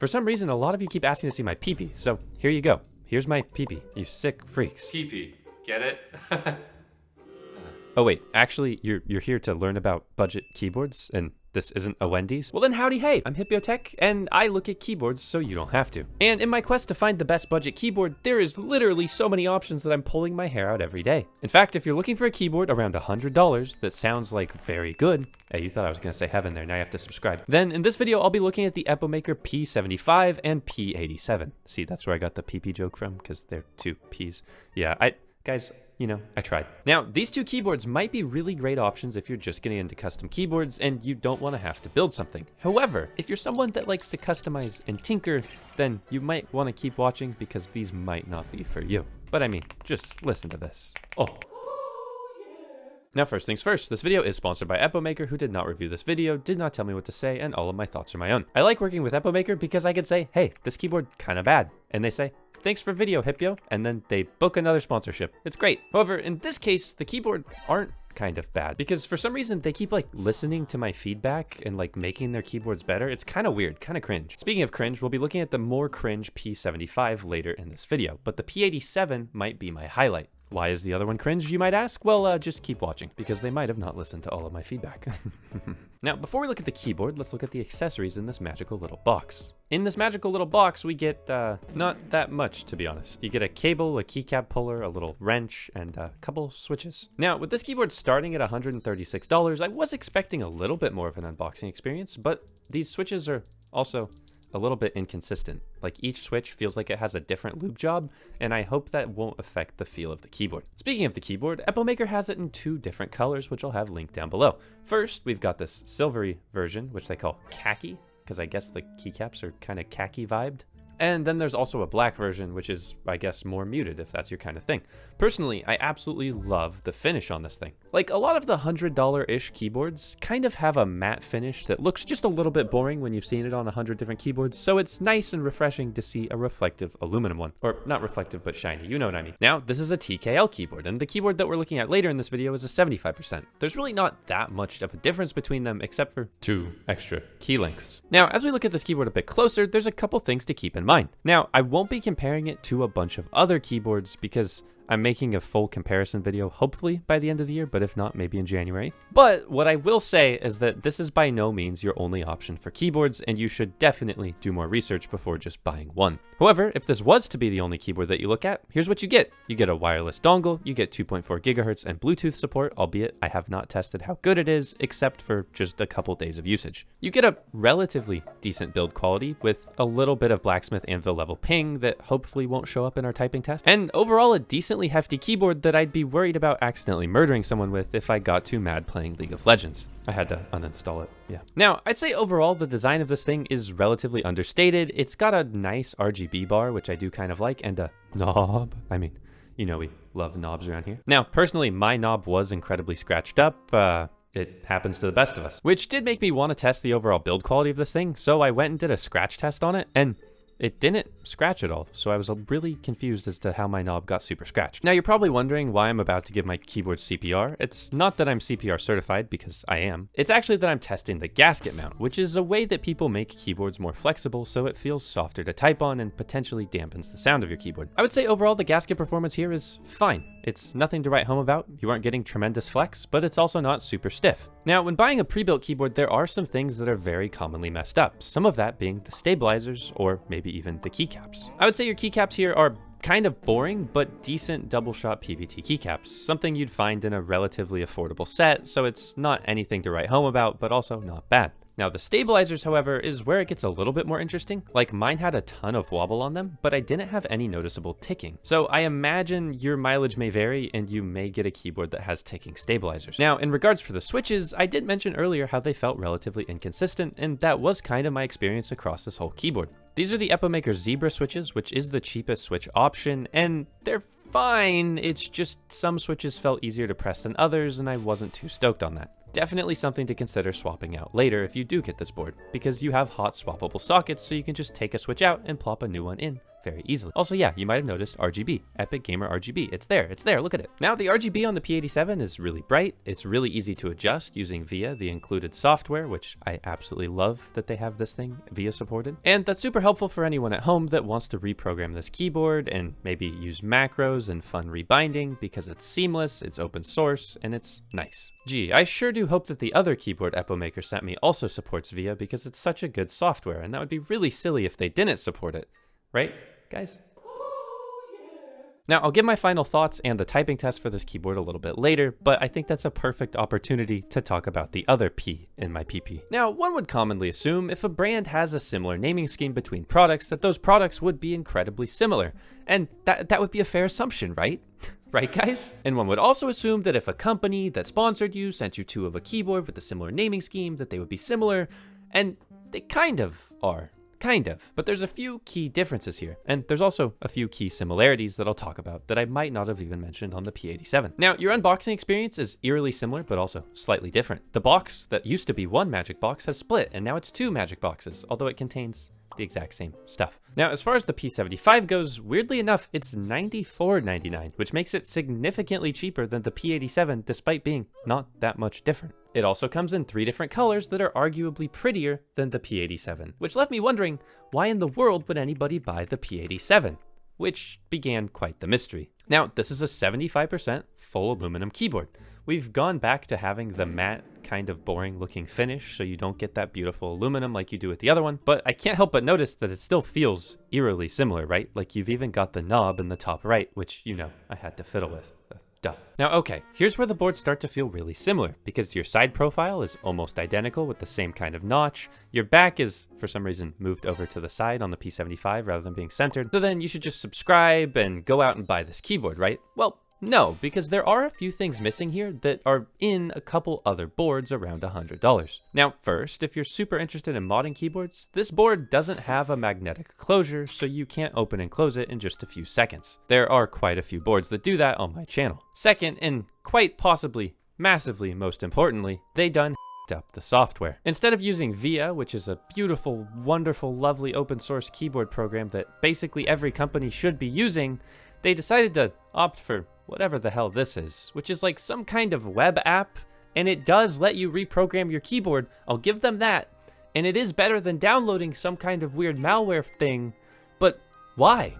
For some reason, a lot of you keep asking to see my pee-pee, so here you go. Here's my pee-pee, you sick freaks. Pee-pee, get it? Oh wait, actually, you're here to learn about budget keyboards, and this isn't a Wendy's? Well then howdy hey, I'm Hipyo Tech, and I look at keyboards so you don't have to. And in my quest to find the best budget keyboard, there is literally so many options that I'm pulling my hair out every day. In fact, if you're looking for a keyboard around $100 that sounds like very good, hey, you thought I was gonna say heaven there, now you have to subscribe. Then in this video, I'll be looking at the Epomaker P75 and P87. See, that's where I got the PP joke from, because they're two Ps. Yeah, guys, you know, I tried. Now, these two keyboards might be really great options if you're just getting into custom keyboards and you don't want to have to build something. However, if you're someone that likes to customize and tinker, then you might want to keep watching because these might not be for you. But I mean, just listen to this. Oh. Now first things first, this video is sponsored by Epomaker, who did not review this video, did not tell me what to say, and all of my thoughts are my own. I like working with Epomaker because I could say, hey, this keyboard kinda bad. And they say, thanks for video, Hipyo, and then they book another sponsorship. It's great. However, in this case, the keyboard aren't kind of bad because for some reason they keep like listening to my feedback and like making their keyboards better. It's kind of weird, kind of cringe. Speaking of cringe, we'll be looking at the more cringe P75 later in this video, but the P87 might be my highlight. Why is the other one cringe, you might ask? Well, just keep watching, because they might have not listened to all of my feedback. Now, before we look at the keyboard, let's look at the accessories in this magical little box. In this magical little box, we get not that much, to be honest. You get a cable, a keycap puller, a little wrench, and a couple switches. Now, with this keyboard starting at $136, I was expecting a little bit more of an unboxing experience, but these switches are also a little bit inconsistent. Like each switch feels like it has a different loop job, and I hope that won't affect the feel of the keyboard. Speaking of the keyboard, Epomaker has it in two different colors, which I'll have linked down below. First, we've got this silvery version, which they call khaki, because I guess the keycaps are kind of khaki vibed. And then there's also a black version, which is, I guess, more muted if that's your kind of thing. Personally, I absolutely love the finish on this thing. Like a lot of the $100-ish keyboards kind of have a matte finish that looks just a little bit boring when you've seen it on 100 different keyboards, so it's nice and refreshing to see a reflective aluminum one. Or not reflective, but shiny, you know what I mean. Now, this is a TKL keyboard, and the keyboard that we're looking at later in this video is a 75%. There's really not that much of a difference between them except for 2 extra key lengths. Now, as we look at this keyboard a bit closer, there's a couple things to keep in mind. Now, I won't be comparing it to a bunch of other keyboards because I'm making a full comparison video hopefully by the end of the year, but if not, maybe in January. But what I will say is that this is by no means your only option for keyboards, and you should definitely do more research before just buying one. However, if this was to be the only keyboard that you look at, here's what you get. You get a wireless dongle, you get 2.4 gigahertz and Bluetooth support, albeit I have not tested how good it is, except for just a couple days of usage. You get a relatively decent build quality with a little bit of blacksmith anvil level ping that hopefully won't show up in our typing test, and overall a decently hefty keyboard that I'd be worried about accidentally murdering someone with if I got too mad playing League of Legends. I had to uninstall it, yeah. Now, I'd say overall the design of this thing is relatively understated. It's got a nice RGB bar, which I do kind of like, and a knob. I mean, you know we love knobs around here. Now, personally, my knob was incredibly scratched up. It happens to the best of us, which did make me want to test the overall build quality of this thing, so I went and did a scratch test on it, and it didn't scratch at all, so I was really confused as to how my knob got super scratched. Now, you're probably wondering why I'm about to give my keyboard CPR. It's not that I'm CPR certified, because I am. It's actually that I'm testing the gasket mount, which is a way that people make keyboards more flexible so it feels softer to type on and potentially dampens the sound of your keyboard. I would say overall the gasket performance here is fine. It's nothing to write home about. You aren't getting tremendous flex, but it's also not super stiff. Now, when buying a pre-built keyboard, there are some things that are very commonly messed up, some of that being the stabilizers or maybe even the keycaps. I would say your keycaps here are kind of boring, but decent double shot PVT keycaps, something you'd find in a relatively affordable set, so it's not anything to write home about, but also not bad. Now, the stabilizers, however, is where it gets a little bit more interesting. Like, mine had a ton of wobble on them, but I didn't have any noticeable ticking. So I imagine your mileage may vary and you may get a keyboard that has ticking stabilizers. Now, in regards for the switches, I did mention earlier how they felt relatively inconsistent, and that was kind of my experience across this whole keyboard. These are the Epomaker Zebra switches, which is the cheapest switch option, and they're fine. It's just some switches felt easier to press than others, and I wasn't too stoked on that. Definitely something to consider swapping out later if you do get this board, because you have hot swappable sockets, so you can just take a switch out and plop a new one in, very easily. Also, yeah, you might have noticed RGB, Epic Gamer RGB. It's there, look at it. Now, the RGB on the P87 is really bright. It's really easy to adjust using VIA, the included software, which I absolutely love that they have this thing VIA supported. And that's super helpful for anyone at home that wants to reprogram this keyboard and maybe use macros and fun rebinding because it's seamless, it's open source, and it's nice. Gee, I sure do hope that the other keyboard Epomaker sent me also supports VIA because it's such a good software, and that would be really silly if they didn't support it. Right, guys? Now, I'll give my final thoughts and the typing test for this keyboard a little bit later, but I think that's a perfect opportunity to talk about the other P in my PP. Now, one would commonly assume if a brand has a similar naming scheme between products, that those products would be incredibly similar. And that would be a fair assumption, right? Right, guys? And one would also assume that if a company that sponsored you sent you two of a keyboard with a similar naming scheme, that they would be similar, and they kind of are. Kind of. But there's a few key differences here, and there's also a few key similarities that I'll talk about that I might not have even mentioned on the P87. Now, your unboxing experience is eerily similar, but also slightly different. The box that used to be one magic box has split, and now it's two magic boxes, although it contains the exact same stuff. Now, as far as the P75 goes, weirdly enough, it's $94.99, which makes it significantly cheaper than the P87, despite being not that much different. It also comes in 3 different colors that are arguably prettier than the P87, which left me wondering, why in the world would anybody buy the P87? Which began quite the mystery. Now, this is a 75% full aluminum keyboard. We've gone back to having the matte, kind of boring looking finish, so you don't get that beautiful aluminum like you do with the other one, but I can't help but notice that it still feels eerily similar, right? Like you've even got the knob in the top right, which, you know, I had to fiddle with. Duh. Now, okay, here's where the boards start to feel really similar, because your side profile is almost identical with the same kind of notch. Your back is, for some reason, moved over to the side on the P75 rather than being centered. So then you should just subscribe and go out and buy this keyboard, right? Well, no, because there are a few things missing here that are in a couple other boards around $100. Now, first, if you're super interested in modding keyboards, this board doesn't have a magnetic closure, so you can't open and close it in just a few seconds. There are quite a few boards that do that on my channel. Second, and quite possibly, massively most importantly, they done up the software. Instead of using VIA, which is a beautiful, wonderful, lovely open source keyboard program that basically every company should be using, they decided to opt for whatever the hell this is, which is like some kind of web app, and it does let you reprogram your keyboard. I'll give them that. And it is better than downloading some kind of weird malware thing, but why?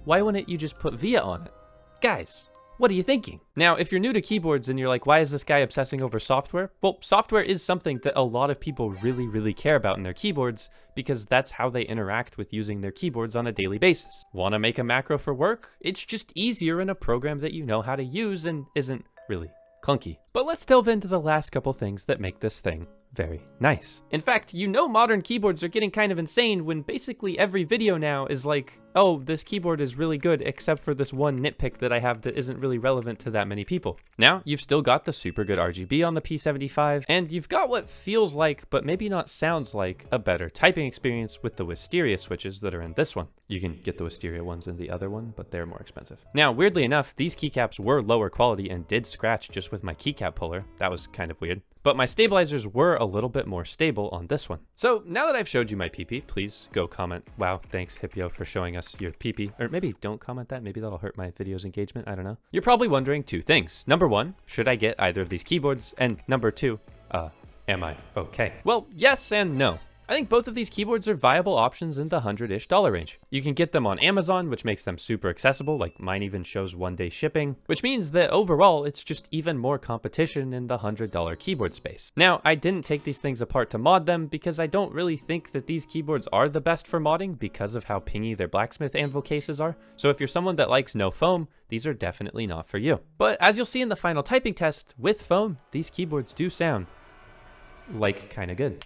Why wouldn't you just put VIA on it? Guys, what are you thinking? Now, if you're new to keyboards and you're like, why is this guy obsessing over software? Well, software is something that a lot of people really, really care about in their keyboards because that's how they interact with using their keyboards on a daily basis. Want to make a macro for work? It's just easier in a program that you know how to use and isn't really clunky. But let's delve into the last couple things that make this thing very nice. In fact, you know modern keyboards are getting kind of insane when basically every video now is like, oh, this keyboard is really good except for this one nitpick that I have that isn't really relevant to that many people. Now, you've still got the super good RGB on the P75, and you've got what feels like, but maybe not sounds like, a better typing experience with the Wisteria switches that are in this one. You can get the Wisteria ones in the other one, but they're more expensive. Now, weirdly enough, these keycaps were lower quality and did scratch just with my keycap puller. That was kind of weird. But my stabilizers were a little bit more stable on this one. So now that I've showed you my PP, please go comment, wow, thanks Hipyo for showing us your PP. Or maybe don't comment that, maybe that'll hurt my video's engagement, I don't know. You're probably wondering 2 things. Number 1, should I get either of these keyboards? And number 2, am I okay? Well, yes and no. I think both of these keyboards are viable options in the $100-ish range. You can get them on Amazon, which makes them super accessible, like mine even shows 1-day shipping, which means that overall, it's just even more competition in the $100 keyboard space. Now, I didn't take these things apart to mod them because I don't really think that these keyboards are the best for modding because of how pingy their blacksmith anvil cases are. So if you're someone that likes no foam, these are definitely not for you. But as you'll see in the final typing test, with foam, these keyboards do sound like kinda good.